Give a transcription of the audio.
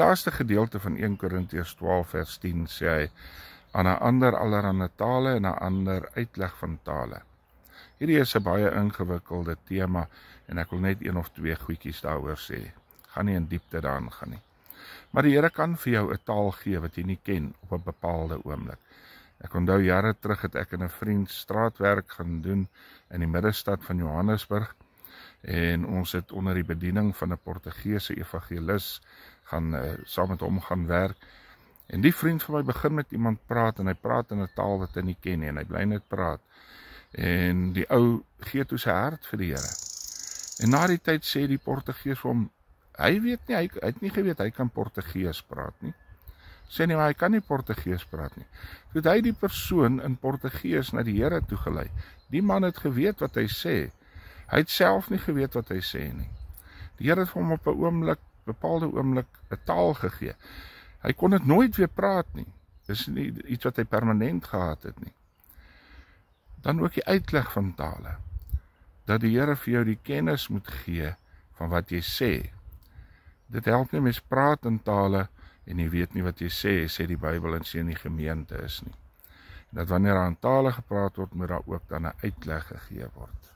Laaste gedeelte van 1 Korintiërs 12 vers 10 sê hy, aan 'n ander allerhande tale en 'n ander uitleg van tale. Hierdie is 'n baie ingewikkelde tema en ek wil net 1 of 2 goedjies daaroor sê. Gaan nie in diepte daarin gaan nie. Maar die Here kan vir jou 'n taal gee wat jy nie ken op 'n bepaalde oomblik. Ek onthou jare terug het ek en 'n vriend straatwerk gaan doen in die middestad van Johannesburg en ons het onder die bediening van 'n Portugese evangelis saam met hom gaan werk. En die vriend van my begin met iemand praat en hy praat in 'n taal wat hy nie ken nie en hy bly net praat. En die ou gee toe sy hart vir die Here. En na die tyd sê die Portugees vir hom, hy weet nie, hy het nie geweet hy kan Portugees praat nie. Sê nie, maar hy kan nie Portugees praat nie. Toe het hy die persoon in Portugees na die Here toegelei. Die man het geweet wat hy sê. Hy het self nie geweet wat hy sê nie. Die Here het vir hom op 'n bepaalde oomblik 'n taal gegee. Hy kon dit nooit weer praat nie. Dis nie iets wat hy permanent gehad het nie. Dan ook die uitleg van tale. Dat die Here vir jou die kennis moet gee van wat jy sê. Dit help nie mens praat in tale en jy weet nie wat jy sê die Bybel en sê nie gemeente is nie. En dat wanneer daar in tale gepraat word, moet daar ook dan 'n uitleg gegee word.